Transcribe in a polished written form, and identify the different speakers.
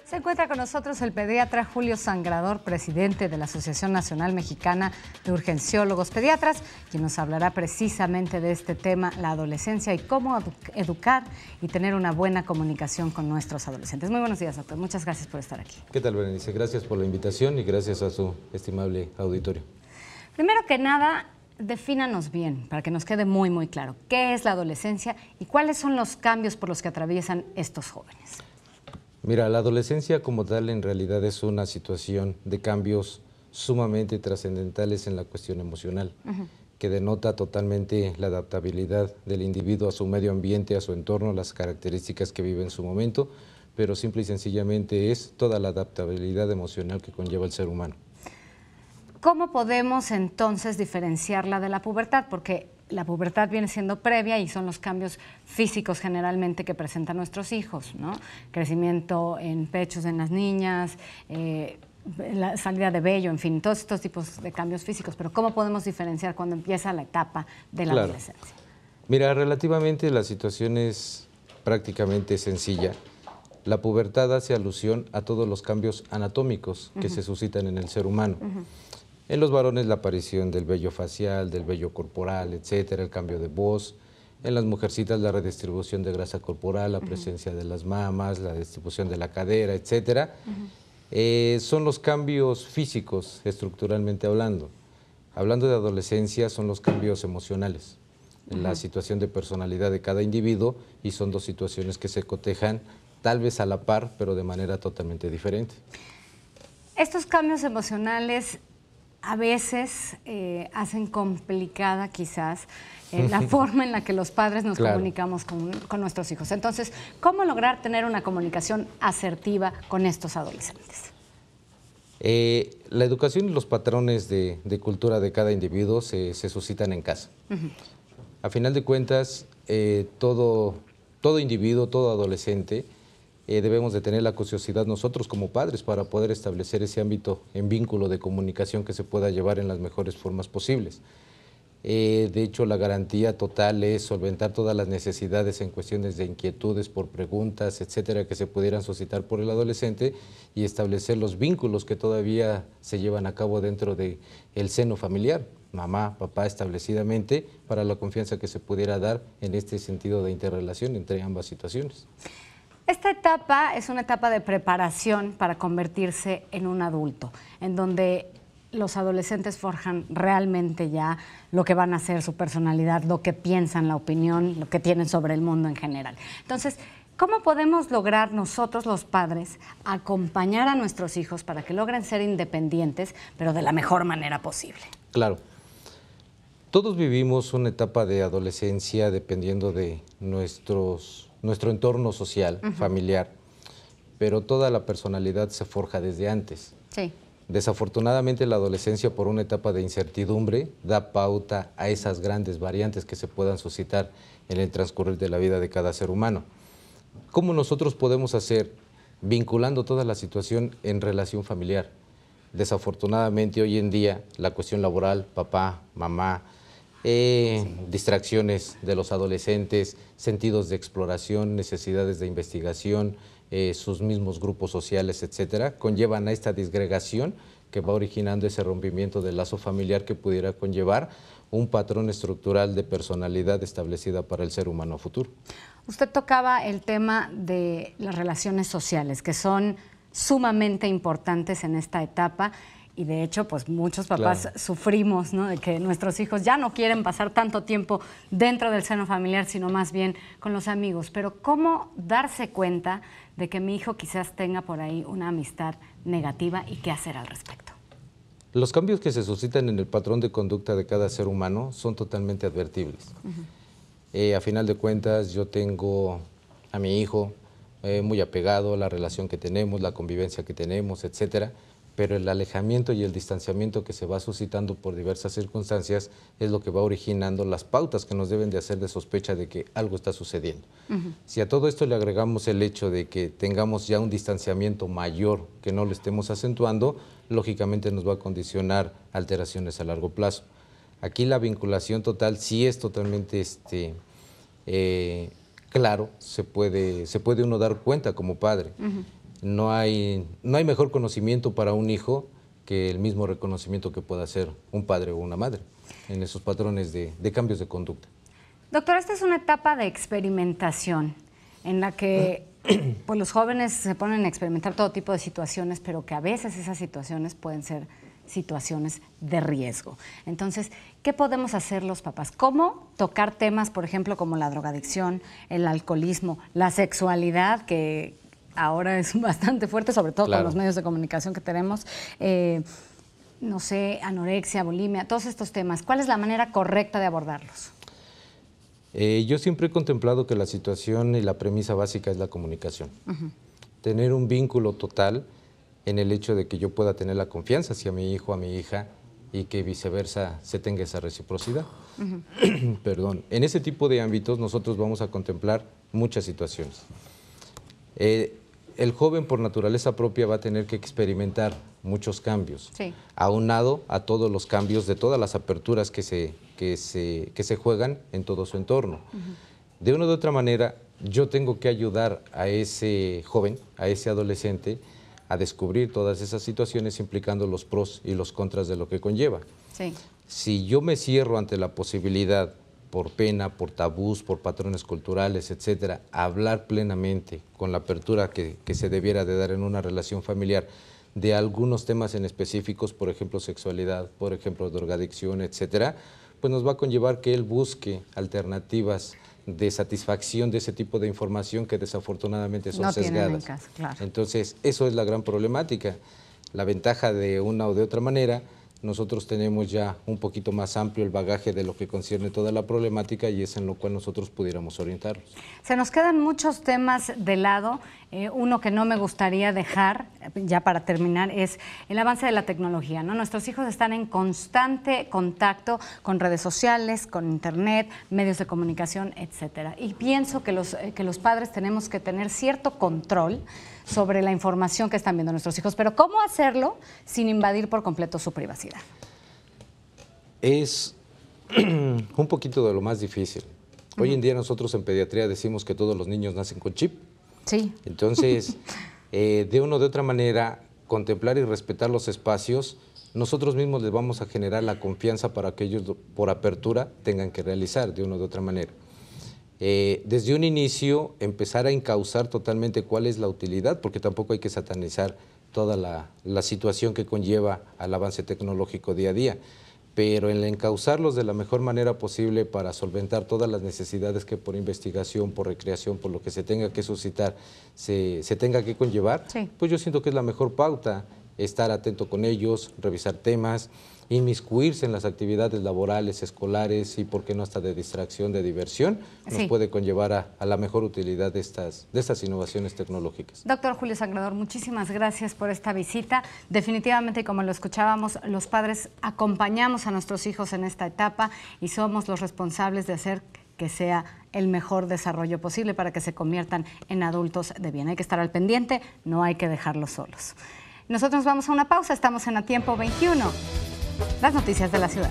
Speaker 1: Se encuentra con nosotros el pediatra Julio Sangrador, presidente de la Asociación Nacional Mexicana de Urgenciólogos Pediatras, quien nos hablará precisamente de este tema, la adolescencia y cómo educar y tener una buena comunicación con nuestros adolescentes. Muy buenos días, doctor. Muchas gracias por estar aquí.
Speaker 2: ¿Qué tal, Berenice? Gracias por la invitación y gracias a su estimable auditorio.
Speaker 1: Primero que nada, defínanos bien, para que nos quede muy claro, ¿qué es la adolescencia y cuáles son los cambios por los que atraviesan estos jóvenes?
Speaker 2: Mira, la adolescencia como tal en realidad es una situación de cambios sumamente trascendentales en la cuestión emocional, que denota totalmente la adaptabilidad del individuo a su medio ambiente, a su entorno, las características que vive en su momento, pero simple y sencillamente es toda la adaptabilidad emocional que conlleva el ser humano.
Speaker 1: ¿Cómo podemos entonces diferenciarla de la pubertad? Porque la pubertad viene siendo previa y son los cambios físicos generalmente que presentan nuestros hijos, ¿no? Crecimiento en pechos en las niñas, la salida de vello, en fin, todos estos tipos de cambios físicos. Pero ¿cómo podemos diferenciar cuando empieza la etapa de la adolescencia?
Speaker 2: Mira, relativamente la situación es prácticamente sencilla. La pubertad hace alusión a todos los cambios anatómicos que se suscitan en el ser humano. En los varones la aparición del vello facial, del vello corporal, etcétera, el cambio de voz. En las mujercitas la redistribución de grasa corporal, la presencia de las mamas, la distribución de la cadera, etcétera. Son los cambios físicos, estructuralmente hablando. Hablando de adolescencia, son los cambios emocionales. La situación de personalidad de cada individuo, y son dos situaciones que se cotejan tal vez a la par, pero de manera totalmente diferente.
Speaker 1: Estos cambios emocionales a veces hacen complicada quizás la forma en la que los padres nos comunicamos con nuestros hijos. Entonces, ¿cómo lograr tener una comunicación asertiva con estos adolescentes?
Speaker 2: La educación y los patrones de cultura de cada individuo se suscitan en casa. A final de cuentas, todo individuo, todo adolescente, debemos de tener la curiosidad nosotros como padres para poder establecer ese ámbito en vínculo de comunicación que se pueda llevar en las mejores formas posibles. De hecho, la garantía total es solventar todas las necesidades en cuestiones de inquietudes por preguntas, etcétera, que se pudieran suscitar por el adolescente y establecer los vínculos que todavía se llevan a cabo dentro del seno familiar, mamá, papá, establecidamente, para la confianza que se pudiera dar en este sentido de interrelación entre ambas situaciones.
Speaker 1: Esta etapa es una etapa de preparación para convertirse en un adulto, en donde los adolescentes forjan realmente ya lo que van a ser, su personalidad, lo que piensan, la opinión, lo que tienen sobre el mundo en general. Entonces, ¿cómo podemos lograr nosotros los padres acompañar a nuestros hijos para que logren ser independientes, pero de la mejor manera posible?
Speaker 2: Claro. Todos vivimos una etapa de adolescencia dependiendo de nuestro entorno social, familiar, pero toda la personalidad se forja desde antes.
Speaker 1: Sí.
Speaker 2: Desafortunadamente la adolescencia, por una etapa de incertidumbre, da pauta a esas grandes variantes que se puedan suscitar en el transcurrir de la vida de cada ser humano. ¿Cómo nosotros podemos hacer? Vinculando toda la situación en relación familiar. Desafortunadamente hoy en día la cuestión laboral, papá, mamá, distracciones de los adolescentes, sentidos de exploración, necesidades de investigación, sus mismos grupos sociales, etcétera, conllevan a esta disgregación que va originando ese rompimiento del lazo familiar que pudiera conllevar un patrón estructural de personalidad establecida para el ser humano futuro.
Speaker 1: Usted tocaba el tema de las relaciones sociales, que son sumamente importantes en esta etapa. Y de hecho, pues muchos papás sufrimos, ¿no?, de que nuestros hijos ya no quieren pasar tanto tiempo dentro del seno familiar, sino más bien con los amigos. Pero ¿cómo darse cuenta de que mi hijo quizás tenga por ahí una amistad negativa y qué hacer al respecto?
Speaker 2: Los cambios que se suscitan en el patrón de conducta de cada ser humano son totalmente advertibles. A final de cuentas, yo tengo a mi hijo muy apegado, la relación que tenemos, la convivencia que tenemos, etcétera, pero el alejamiento y el distanciamiento que se va suscitando por diversas circunstancias es lo que va originando las pautas que nos deben de hacer de sospecha de que algo está sucediendo. Si a todo esto le agregamos el hecho de que tengamos ya un distanciamiento mayor, que no lo estemos acentuando, lógicamente nos va a condicionar alteraciones a largo plazo. Aquí la vinculación total sí es totalmente claro, se puede uno dar cuenta como padre. No hay mejor conocimiento para un hijo que el mismo reconocimiento que pueda hacer un padre o una madre en esos patrones de cambios de conducta.
Speaker 1: Doctor, esta es una etapa de experimentación en la que pues, los jóvenes se ponen a experimentar todo tipo de situaciones, pero que a veces esas situaciones pueden ser situaciones de riesgo. Entonces, ¿qué podemos hacer los papás? ¿Cómo tocar temas, por ejemplo, como la drogadicción, el alcoholismo, la sexualidad, que ahora es bastante fuerte, sobre todo con los medios de comunicación que tenemos, no sé, anorexia, bulimia, todos estos temas? ¿Cuál es la manera correcta de abordarlos?
Speaker 2: Yo siempre he contemplado que la situación y la premisa básica es la comunicación. Tener un vínculo total en el hecho de que yo pueda tener la confianza hacia mi hijo, a mi hija, y que viceversa se tenga esa reciprocidad. Perdón. En ese tipo de ámbitos nosotros vamos a contemplar muchas situaciones. El joven por naturaleza propia va a tener que experimentar muchos cambios, aunado a todos los cambios de todas las aperturas que se juegan en todo su entorno. De una u otra manera, yo tengo que ayudar a ese joven, a ese adolescente, a descubrir todas esas situaciones implicando los pros y los contras de lo que conlleva. Si yo me cierro ante la posibilidad, por pena, por tabús, por patrones culturales, etcétera, a hablar plenamente con la apertura que se debiera de dar en una relación familiar de algunos temas en específicos, por ejemplo sexualidad, por ejemplo drogadicción, etcétera, pues nos va a conllevar que él busque alternativas de satisfacción de ese tipo de información que desafortunadamente son sesgadas. Entonces, eso es la gran problemática. La ventaja de una o de otra manera, nosotros tenemos ya un poquito más amplio el bagaje de lo que concierne toda la problemática y es en lo cual nosotros pudiéramos orientarlos.
Speaker 1: Se nos quedan muchos temas de lado. Uno que no me gustaría dejar, ya para terminar, es el avance de la tecnología, ¿no? Nuestros hijos están en constante contacto con redes sociales, con internet, medios de comunicación, etcétera. Y pienso que los padres tenemos que tener cierto control sobre la información que están viendo nuestros hijos. Pero ¿cómo hacerlo sin invadir por completo su privacidad?
Speaker 2: Es un poquito de lo más difícil. Hoy en día nosotros en pediatría decimos que todos los niños nacen con chip.
Speaker 1: Sí.
Speaker 2: Entonces, de una o de otra manera, contemplar y respetar los espacios, nosotros mismos les vamos a generar la confianza para que ellos, por apertura, tengan que realizar de una o de otra manera. Desde un inicio, empezar a encauzar totalmente cuál es la utilidad, porque tampoco hay que satanizar toda la situación que conlleva al avance tecnológico día a día, pero en encauzarlos de la mejor manera posible para solventar todas las necesidades que por investigación, por recreación, por lo que se tenga que suscitar, se tenga que conllevar, pues yo siento que es la mejor pauta, estar atento con ellos, revisar temas, inmiscuirse en las actividades laborales, escolares y, por qué no, hasta de distracción, de diversión, nos puede conllevar a la mejor utilidad de estas innovaciones tecnológicas.
Speaker 1: Doctor Julio Sangrador, muchísimas gracias por esta visita. Definitivamente, como lo escuchábamos, los padres acompañamos a nuestros hijos en esta etapa y somos los responsables de hacer que sea el mejor desarrollo posible para que se conviertan en adultos de bien. Hay que estar al pendiente, no hay que dejarlos solos. Nosotros vamos a una pausa, estamos en A Tiempo 21. Las noticias de la ciudad.